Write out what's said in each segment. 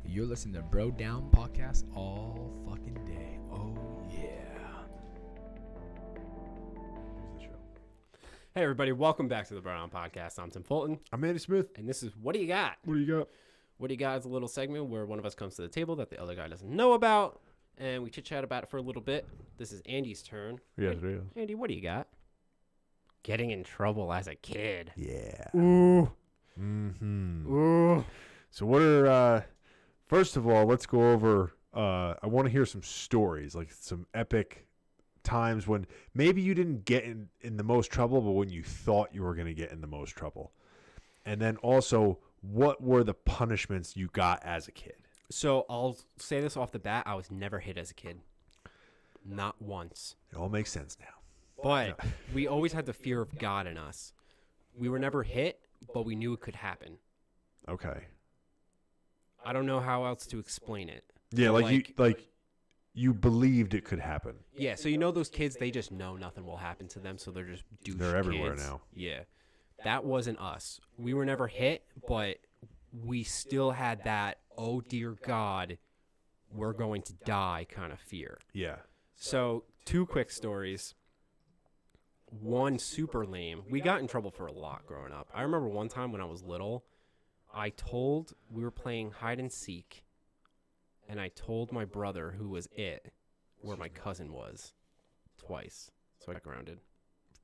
You're listening to Bro Down Podcast all fucking day. Oh, yeah. Here's the show. Hey, everybody. Welcome back to the Bro Down Podcast. I'm Tim Fulton. I'm Andy Smith. And this is What Do You Got? What do you got? What Do You Got is a little segment where one of us comes to the table that the other guy doesn't know about, and we chit-chat about it for a little bit. This is Andy's turn. Yes, it is. Andy, what do you got? Getting in trouble as a kid. Yeah. Ooh. Mm-hmm. Ooh. So what are, first of all, let's go over, I want to hear some stories, like some epic times when maybe you didn't get in the most trouble, but when you thought you were going to get in the most trouble. And then also, what were the punishments you got as a kid? So I'll say this off the bat. I was never hit as a kid. Not once. It all makes sense now. But we always had the fear of God in us. We were never hit, but we knew it could happen. Okay. I don't know how else to explain it. Yeah, But you believed it could happen. Yeah, so you know those kids, they just know nothing will happen to them, so they're just douche They're everywhere kids. now. Yeah. That wasn't us. We were never hit, but we still had that, oh dear God, we're going to die kind of fear. Yeah. So, two quick stories. One super lame. We got in trouble for a lot growing up. I remember one time when I was little, we were playing hide and seek, and I told my brother who was it where my cousin was twice. So I got grounded.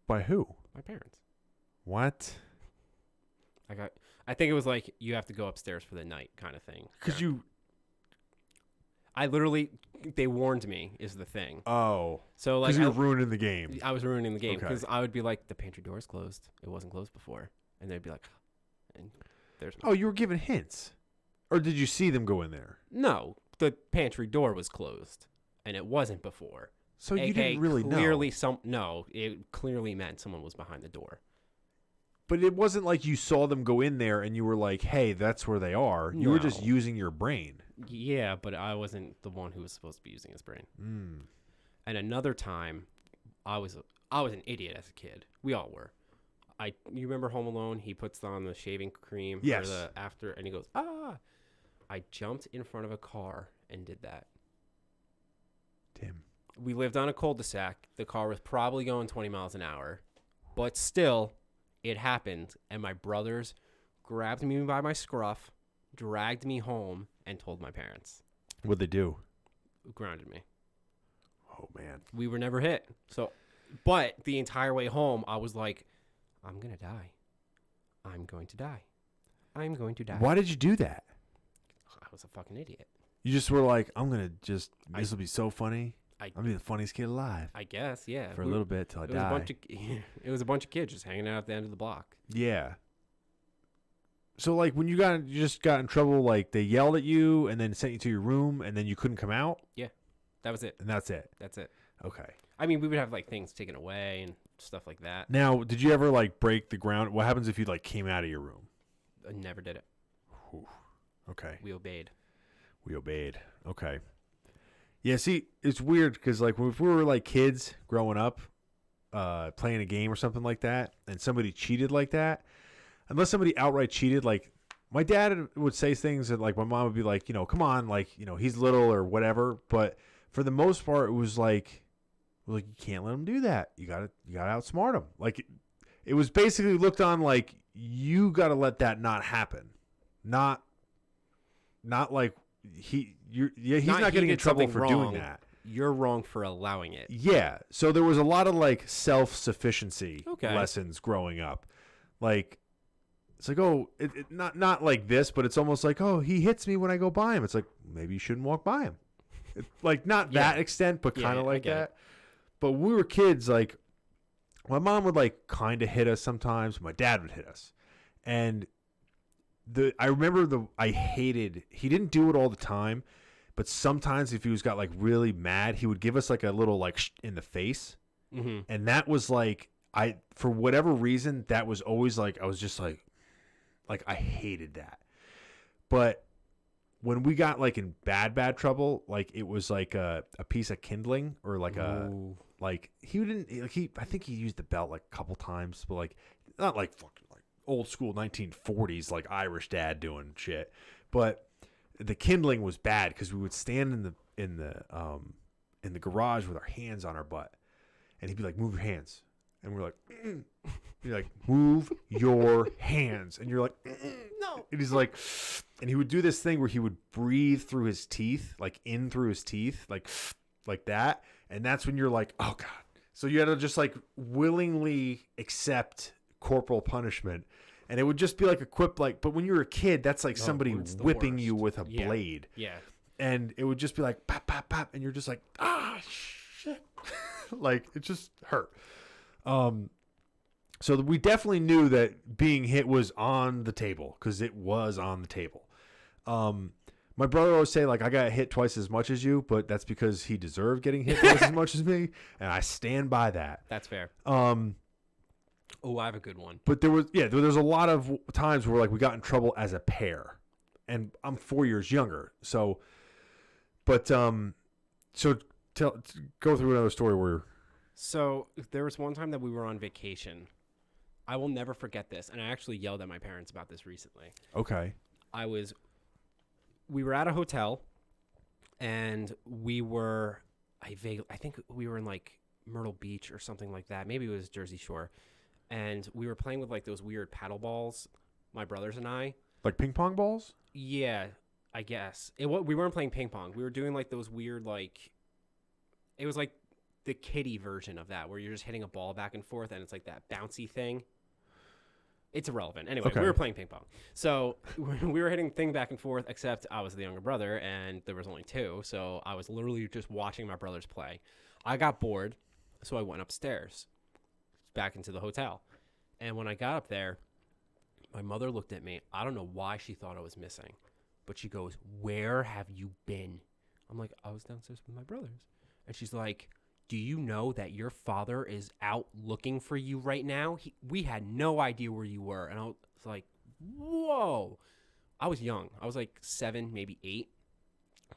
By who? My parents. What? I think it was like, you have to go upstairs for the night kind of thing. Because They warned me is the thing. Oh. So like, Because you were ruining the game. I was ruining the game Okay. because I would be like, the pantry door is closed. It wasn't closed before. And they'd be like, and there's Oh, you were giving hints. Or did you see them go in there? no, the pantry door was closed and it wasn't before. So you AKA didn't really clearly know. it clearly meant someone was behind the door. But it wasn't like you saw them go in there and you were like, hey, that's where they are. You were just No. using your brain. Yeah, but I wasn't the one who was supposed to be using his brain. Mm. And another time, I was an idiot as a kid. We all were. You remember Home Alone? He puts on the shaving cream Yes. for the after, and he goes, ah. I jumped in front of a car and did that. Tim. We lived on a cul-de-sac. The car was probably going 20 miles an hour, but still, it happened. And my brothers grabbed me by my scruff, dragged me home, and told my parents. What'd they do? Grounded me. Oh, man. We were never hit. So, but the entire way home, I was like, I'm going to die. I'm going to die. I'm going to die. Why did you do that? I was a fucking idiot. You just were like, I'm going to this will be so funny. I- I'm going to be the funniest kid alive I guess, yeah. for a little bit till I It was die. it was a bunch of kids just hanging out at the end of the block. Yeah. So, like, when you just got in trouble, like, they yelled at you and then sent you to your room and then you couldn't come out? That was it. And that's it? That's it. Okay. I mean, we would have like things taken away and stuff like that. Now, did you ever, like, break the ground? What happens if you, like, came out of your room? I never did it. Whew. Okay. We obeyed. We obeyed. Okay. Yeah, see, it's weird because, like, if we were, like, kids growing up, playing a game or something like that, and somebody cheated like that, unless somebody outright cheated, like, my dad would say things that, like, my mom would be like, come on, like, he's little or whatever. But for the most part, it was like you can't let him do that. You gotta outsmart him. Like, it was basically looked on like you gotta let that not happen. Not like he's not getting in trouble for doing that. You're wrong for allowing it. Yeah. So there was a lot of like self-sufficiency Okay. lessons growing up. Like, it's like, oh, not like this, but it's almost like, oh, he hits me when I go by him. It's like, maybe you shouldn't walk by him. Like, not that extent, but kind of I like get that. it. But when we were kids, like, my mom would like kind of hit us sometimes. My dad would hit us. And I remember he didn't do it all the time, but sometimes if he got like really mad, he would give us like a little like in the face. Mm-hmm. And that was like, for whatever reason, that was always like, I was just like I hated that. But when we got like in bad trouble, like it was like a piece of kindling or like Ooh. like I think he used the belt like a couple times, but like not like fucking like old school 1940s like Irish dad doing shit. But the kindling was bad because we would stand in the garage with our hands on our butt, and he'd be like, "Move your hands," and we're like, You're like, "Move your hands," and you're like, "No," and he's like, and he would do this thing where he would breathe through his teeth, like in through his teeth, like that, and that's when you're like, "Oh God." So you had to just like willingly accept corporal punishment. And it would just be like a quip, like, but when you're a kid, that's like somebody whipping you with a blade. Yeah. And it would just be like, pop, pop, pop. And you're just like, ah, shit. Like, it just hurt. So we definitely knew that being hit was on the table because it was on the table. My brother always say, like, I got hit twice as much as you, but that's because he deserved getting hit twice as much as me. And I stand by that. That's fair. Oh, I have a good one. But there's a lot of times where like we got in trouble as a pair, and I'm 4 years younger. So, go through another story where. So there was one time that we were on vacation. I will never forget this, and I actually yelled at my parents about this recently. Okay. We were at a hotel, and we were, I think we were in like Myrtle Beach or something like that. Maybe it was Jersey Shore. And we were playing with like those weird paddle balls, my brothers and I. Like ping pong balls? Yeah, I guess. We weren't playing ping pong. We were doing like those weird like, it was like the kiddie version of that where you're just hitting a ball back and forth and it's like that bouncy thing. It's irrelevant. Anyway, okay. We were playing ping pong. So we were hitting thing back and forth, except I was the younger brother and there was only two. So I was literally just watching my brothers play. I got bored, so I went upstairs. Back into the hotel. And when I got up there, my mother looked at me. I don't know why she thought I was missing, but she goes, "Where have you been?" I'm like, "I was downstairs with my brothers." And she's like, "Do you know that your father is out looking for you right now? We had no idea where you were." And I was like, whoa. I was young. I was like 7, maybe 8.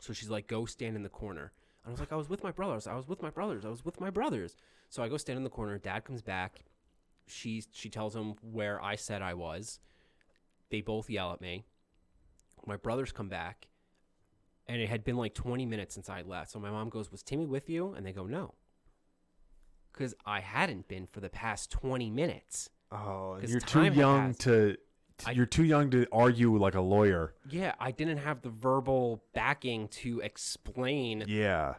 So she's like, "Go stand in the corner." And I was like, "I was with my brothers. I was with my brothers. So I go stand in the corner. Dad comes back. She tells him where I said I was. They both yell at me. My brothers come back, and it had been like 20 minutes since I left. So my mom goes, "Was Timmy with you?" And they go, "No." Because I hadn't been for the past 20 minutes. Oh, and you're too young to argue like a lawyer. Yeah, I didn't have the verbal backing to explain. Yeah.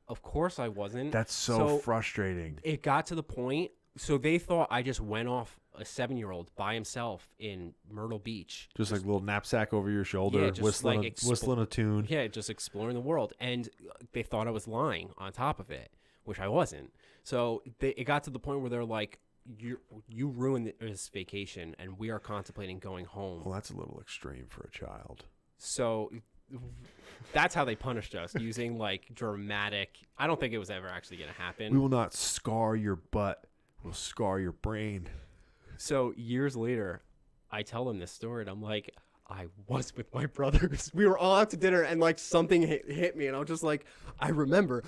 Of course I wasn't. That's so frustrating. It got to the point. So they thought I just went off a 7-year-old by himself in Myrtle Beach. Just like a little knapsack over your shoulder, whistling a tune. Yeah, just exploring the world. And they thought I was lying on top of it, which I wasn't. So it got to the point where they're like, you ruined this vacation, and we are contemplating going home. Well, that's a little extreme for a child. So that's how they punished us, using like dramatic. I don't think it was ever actually going to happen. We will not scar your butt. We'll scar your brain. So years later, I tell them this story, and I'm like, I was with my brothers. We were all out to dinner, and like something hit me, and I was just like, I remember.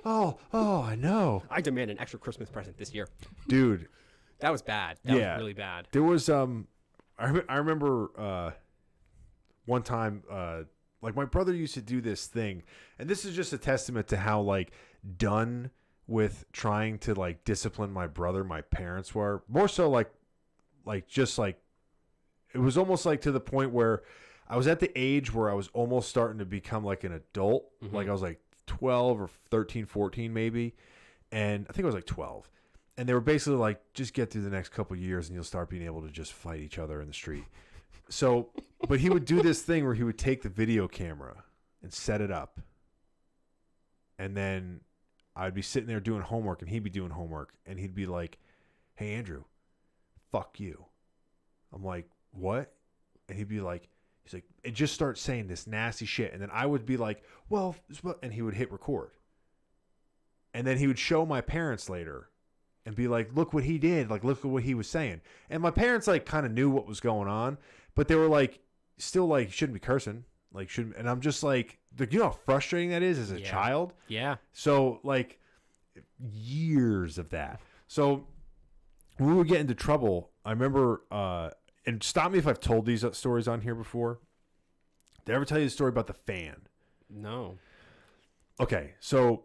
Oh, I know. I demand an extra Christmas present this year, dude. That was bad. That was really bad. There was I remember one time like my brother used to do this thing, and this is just a testament to how like done with trying to like discipline my brother my parents were. More so like just like it was almost like to the point where I was at the age where I was almost starting to become like an adult. Mm-hmm. Like I was like 12 or 13, 14 maybe. And I think I was like 12. And they were basically like, just get through the next couple of years and you'll start being able to just fight each other in the street. So, but he would do this thing where he would take the video camera and set it up. And then I'd be sitting there doing homework and he'd be doing homework. And he'd be like, "Hey, Andrew, fuck you." I'm like, "What?" And he's like, it just starts saying this nasty shit. And then I would be like, "Well," and he would hit record. And then he would show my parents later and be like, "Look what he did. Like, look at what he was saying." And my parents like kind of knew what was going on, but they were like, still like, "You shouldn't be cursing. Like, shouldn't." And I'm just like, you know how frustrating that is as a child? Yeah. So like years of that. So when we would get into trouble, I remember, and stop me if I've told these stories on here before. Did I ever tell you the story about the fan? No. Okay, so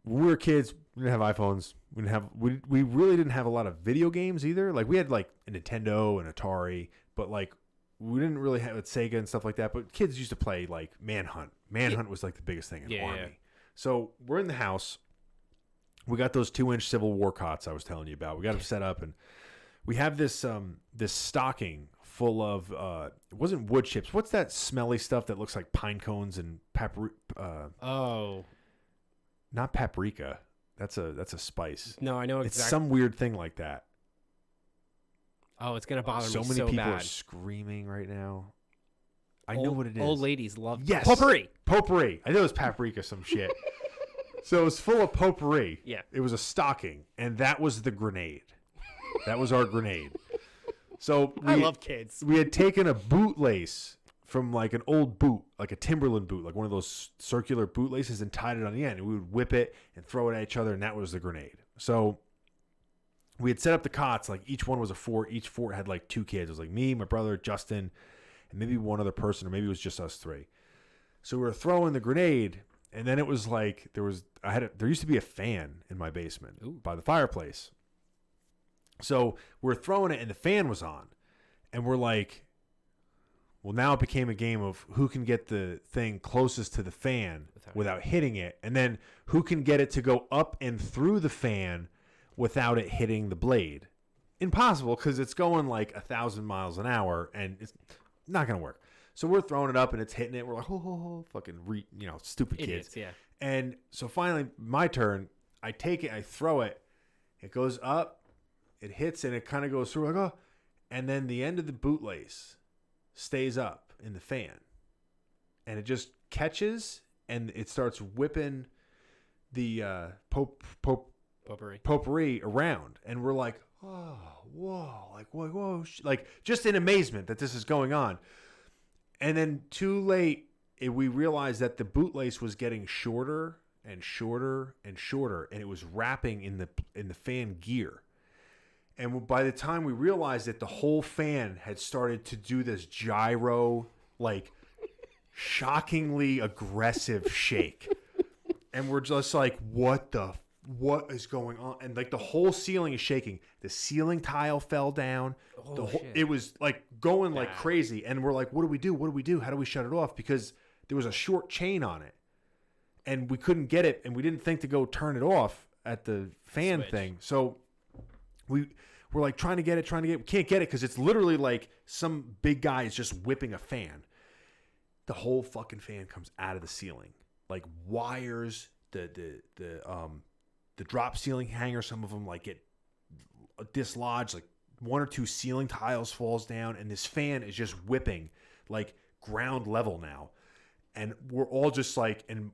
when we were kids, we didn't have iPhones. We really didn't have a lot of video games either. Like we had like a Nintendo and Atari, but like we didn't really have Sega and stuff like that. But kids used to play like Manhunt. Manhunt was like the biggest thing in Army. Yeah. So we're in the house. We got those 2-inch Civil War cots I was telling you about. We got them set up, and we have this this stocking full of it wasn't wood chips. What's that smelly stuff that looks like pine cones and not paprika. That's a spice. No, I know exactly. It's some weird thing like that. Oh, it's gonna bother me so many people bad. are screaming right now. I know what it is. Old ladies love potpourri. Potpourri. I know it was paprika, some shit. So it was full of potpourri. Yeah. It was a stocking, and that was the grenade. That was our grenade. So I love kids. We had taken a bootlace from like an old boot, like a Timberland boot, like one of those circular bootlaces, and tied it on the end. And we would whip it and throw it at each other, and that was the grenade. So we had set up the cots, like each one was a fort. Each fort had like 2 kids. It was like me, my brother, Justin, and maybe one other person, or maybe it was just us 3. So we were throwing the grenade, and then it was like there used to be a fan in my basement by the fireplace. So we're throwing it, and the fan was on, and we're like, well, now it became a game of who can get the thing closest to the fan without hitting it, and then who can get it to go up and through the fan without it hitting the blade. Impossible, because it's going like 1,000 miles an hour, and it's not going to work. So we're throwing it up, and it's hitting it. We're like, oh, fucking, stupid kids. Idiots, yeah. And so finally, my turn. I take it, I throw it. It goes up. It hits, and it kind of goes through, like, oh. And then the end of the bootlace stays up in the fan. And it just catches, and it starts whipping the potpourri around. And we're like, oh, whoa. Like, whoa. Like, just in amazement that this is going on. And then too late, we realized that the bootlace was getting shorter and shorter and shorter, and it was wrapping in the fan gear. And by the time we realized it, the whole fan had started to do this gyro, like, shockingly aggressive shake. And we're just like, what is going on? And, like, the whole ceiling is shaking. The ceiling tile fell down. It was, like, going like crazy. And we're like, what do we do? What do we do? How do we shut it off? Because there was a short chain on it. And we couldn't get it, and we didn't think to go turn it off at the fan thing. So we're like trying to get it. We can't get it because it's literally like some big guy is just whipping a fan. The whole fucking fan comes out of the ceiling, like wires. The drop ceiling hanger, some of them like get dislodged. Like 1 or 2 ceiling tiles falls down, and this fan is just whipping like ground level now. And we're all just like, and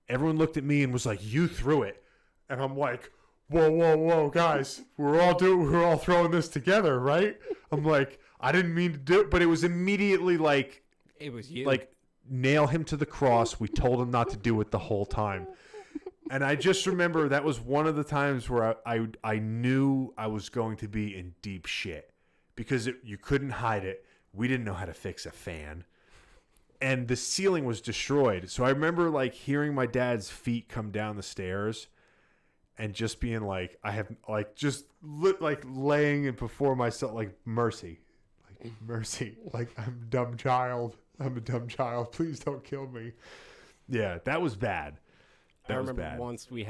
everyone looked at me and was like, "You threw it," and I'm like, whoa, guys, we're all throwing this together, right? I'm like, I didn't mean to do it, but it was immediately like, it was you. Like, nail him to the cross. We told him not to do it the whole time. And I just remember that was one of the times where I knew I was going to be in deep shit because you couldn't hide it. We didn't know how to fix a fan. And the ceiling was destroyed. So I remember like hearing my dad's feet come down the stairs and just being like, I have like just like laying it before myself, like mercy, like I'm a dumb child. Please don't kill me. Yeah, that was bad. I remember once we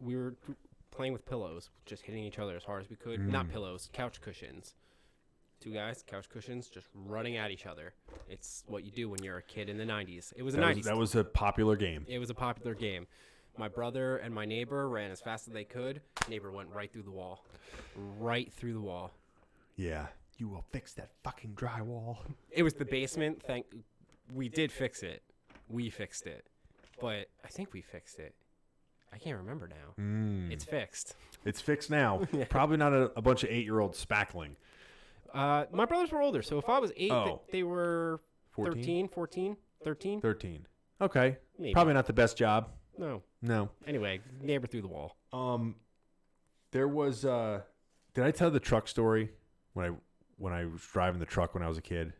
were playing with pillows, just hitting each other as hard as we could. Not pillows, couch cushions. 2 guys, couch cushions, just running at each other. It's what you do when you're a kid in the 90s. It was a 90s. That was a popular game. It was a popular game. My brother and my neighbor ran as fast as they could. Neighbor went right through the wall. Right through the wall. Yeah. You will fix that fucking drywall. It was the basement. We did fix it. We fixed it. But I think we fixed it. I can't remember now. It's fixed. It's fixed now. Probably not a bunch of 8-year-olds spackling. My brothers were older, so if I was 8, they were 14? 13, 14, 13. 13. Okay. Maybe. Probably not the best job. No. Anyway, neighbor through the wall. There was did I tell the truck story when I was driving the truck when I was a kid?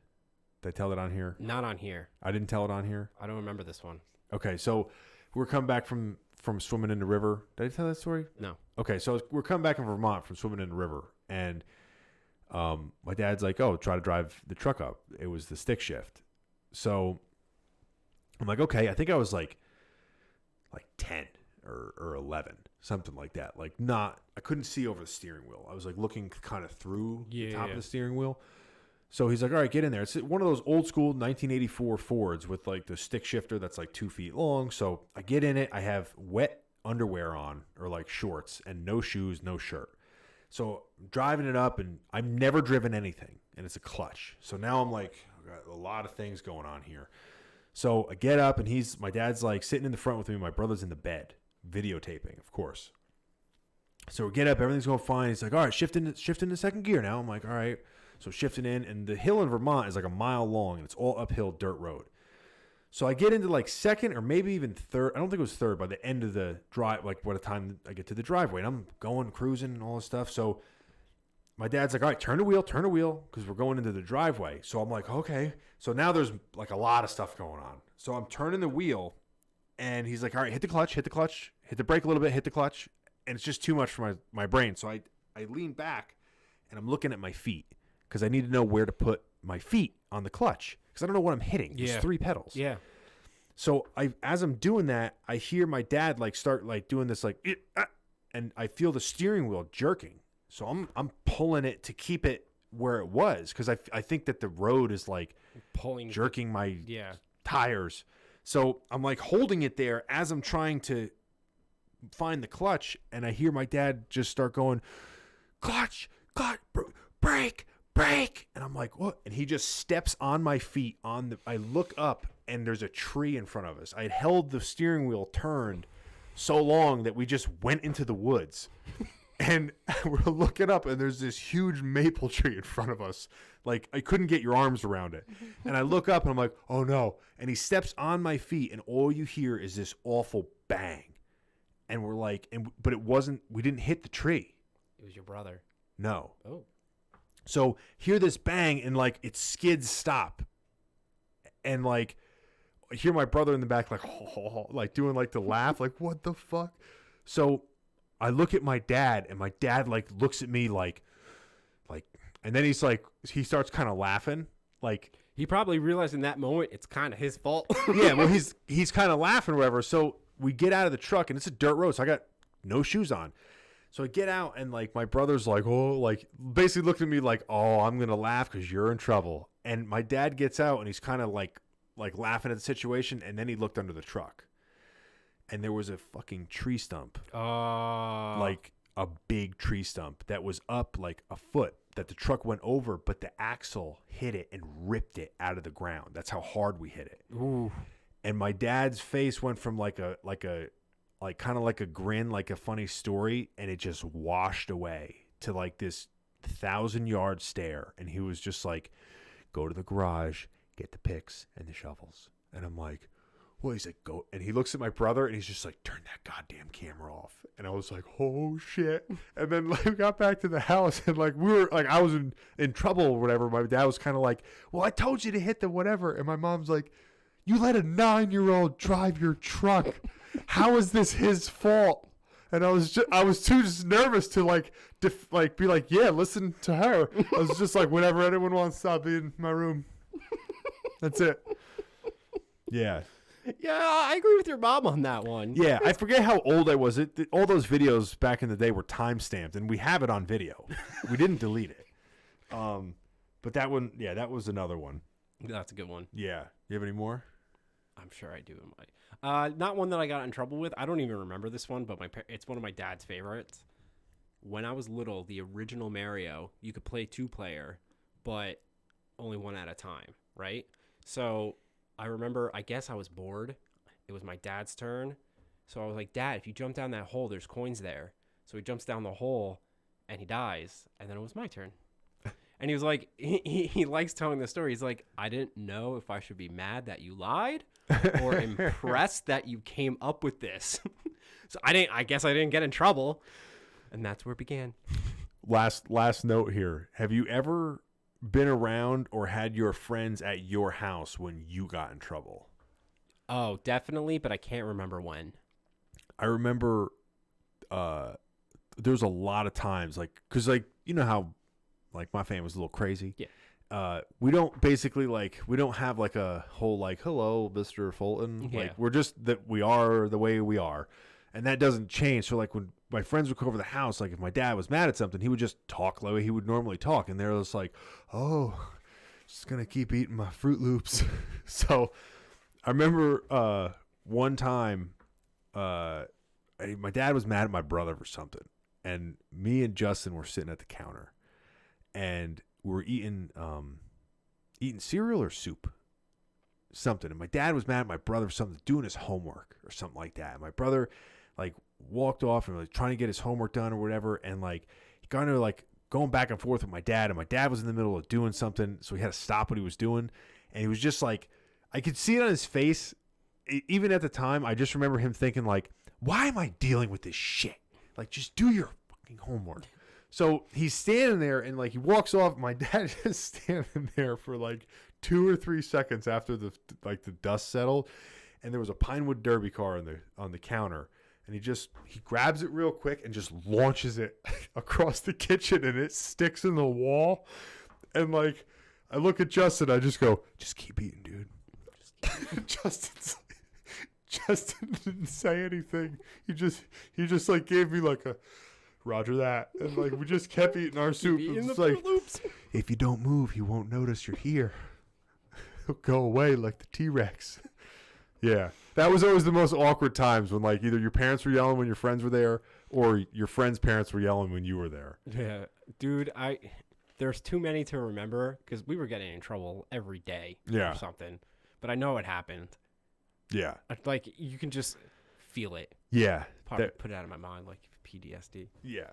Did I tell it on here? Not on here. I didn't tell it on here. I don't remember this one. Okay, so we're coming back from swimming in the river. Did I tell that story? No. Okay, so we're coming back in Vermont from swimming in the river, and my dad's like, "Oh, try to drive the truck up." It was the stick shift, so I'm like, "Okay." I think I was like 10 or 11, something like that. Like I couldn't see over the steering wheel. I was like looking kind of through the top of the steering wheel. So he's like, "All right, get in there." It's one of those old school 1984 Fords with like the stick shifter that's like 2 feet long. So I get in it. I have wet underwear on or like shorts and no shoes, no shirt. So I'm driving it up, and I've never driven anything, and it's a clutch. So now I'm like, I've got a lot of things going on here. So I get up, and my dad's like sitting in the front with me. My brother's in the bed, videotaping, of course. So we get up, everything's going fine. He's like, "All right, shift into second gear now." I'm like, "All right." So shifting in, and the hill in Vermont is like a mile long, and it's all uphill dirt road. So I get into like second or maybe even third. I don't think it was third by the end of the drive, like by the time I get to the driveway. And I'm going, cruising and all this stuff. So my dad's like, "All right, turn the wheel, because we're going into the driveway." So I'm like, okay. So now there's like a lot of stuff going on. So I'm turning the wheel, and he's like, "All right, hit the clutch, hit the brake a little bit, hit the clutch." And it's just too much for my brain. So I lean back, and I'm looking at my feet because I need to know where to put my feet on the clutch because I don't know what I'm hitting. There's 3 pedals. Yeah. So as I'm doing that, I hear my dad like start like doing this like, and I feel the steering wheel jerking. So I'm pulling it to keep it where it was because I think that the road is like jerking my tires. So I'm like holding it there as I'm trying to find the clutch, and I hear my dad just start going, "Clutch, brake." And I'm like, "What?" And he just steps on my feet I look up, and there's a tree in front of us. I had held the steering wheel turned so long that we just went into the woods. And we're looking up, and there's this huge maple tree in front of us. Like, I couldn't get your arms around it. And I look up, and I'm like, "Oh, no." And he steps on my feet, and all you hear is this awful bang. And we're like, but it wasn't, we didn't hit the tree. It was your brother. No. Oh. So hear this bang, and like it skids stop. And like, I hear my brother in the back, like, like doing like the laugh, like, "What the fuck?" So I look at my dad, and my dad like looks at me like, and then he's like, he starts kind of laughing. Like, he probably realized in that moment it's kind of his fault. yeah, well, he's kind of laughing or whatever. So we get out of the truck, and it's a dirt road, so I got no shoes on. So I get out, and like my brother's like, "Oh," like basically looked at me like, "Oh, I'm gonna laugh because you're in trouble." And my dad gets out, and he's kind of like laughing at the situation, and then he looked under the truck, and there was a fucking tree stump, like a big tree stump that was up like a foot that the truck went over, but the axle hit it and ripped it out of the ground. That's how hard we hit it. Ooh. And my dad's face went from like kind of like a grin, like a funny story, and it just washed away to like this 1,000-yard stare. And he was just like, "Go to the garage, get the picks and the shovels." And I'm like, "Well," he's like, "Go." And he looks at my brother, and he's just like, "Turn that goddamn camera off." And I was like, "Oh shit." And then like we got back to the house, and like we were like, I was in trouble or whatever. My dad was kind of like, "Well, I told you to hit the whatever." And my mom's like, "You let a 9-year-old drive your truck. How is this his fault?" And I was too just nervous to be like, "Yeah, listen to her." I was just like, whenever anyone wants to, I'll be in my room. That's it. Yeah. Yeah, I agree with your mom on that one. Yeah, I forget how old I was. All those videos back in the day were time stamped, and we have it on video. We didn't delete it. But that one, yeah, that was another one. That's a good one. Yeah. You have any more? I'm sure I do. Not one that I got in trouble with. I don't even remember this one, but it's one of my dad's favorites. When I was little, the original Mario, you could play 2-player, but only one at a time, right? So I remember, I guess I was bored. It was my dad's turn. So I was like, "Dad, if you jump down that hole, there's coins there." So he jumps down the hole, and he dies. And then it was my turn. And he was like, he likes telling the story. He's like, "I didn't know if I should be mad that you lied or impressed that you came up with this." So I guess I didn't get in trouble. And that's where it began. Last note here. Have you ever been around or had your friends at your house when you got in trouble? Oh, definitely, but I can't remember when. I remember there's a lot of times, like, because, like, you know how, like, my family's a little crazy. Yeah. We don't basically, like, we don't have, like, a whole, like, hello, Mr. Fulton. Yeah. Like, we're just that we are the way we are. And that doesn't change. So, like, when my friends would come over the house, like, if my dad was mad at something, he would just talk the way he would normally talk. And they're just like, oh, just going to keep eating my Fruit Loops. So I remember one time my dad was mad at my brother for something. And me and Justin were sitting at the counter. And we were eating cereal or soup. Something. And my dad was mad at my brother for something, doing his homework or something like that. And my brother, like, walked off and was trying to get his homework done or whatever. And, like, he kind of, like, going back and forth with my dad. And my dad was in the middle of doing something. So he had to stop what he was doing. And he was just like, I could see it on his face. Even at the time, I just remember him thinking, like, why am I dealing with this shit? Like, just do your fucking homework. So he's standing there and, like, he walks off. My dad is standing there for, like, 2 or 3 seconds after the dust settled, and there was a Pinewood Derby car on the counter, and he grabs it real quick and just launches it across the kitchen, and it sticks in the wall. And, like, I look at Justin, I just go, just keep eating, dude. Justin didn't say anything. He just like gave me like a Roger that, and, like, we just kept eating our soup. It's like, if you don't move, he won't notice you're here. He'll go away like the T-Rex. Yeah, that was always the most awkward times when, like, either your parents were yelling when your friends were there, or your friends' parents were yelling when you were there. Yeah, dude, there's too many to remember because we were getting in trouble every day Yeah. or something. But I know it happened. Yeah. Like, you can just feel it. Yeah. Probably put it out of my mind, like PTSD. Yeah.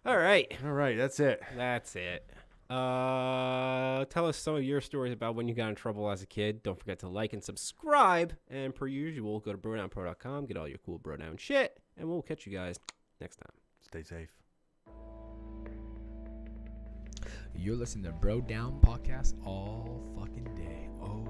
All right. That's it. That's it. Tell us some of your stories about when you got in trouble as a kid. Don't forget to like and subscribe. And per usual, go to brodownpro.com, get all your cool bro down shit, and we'll catch you guys next time. Stay safe. You're listening to Bro Down Podcast all fucking day. Oh,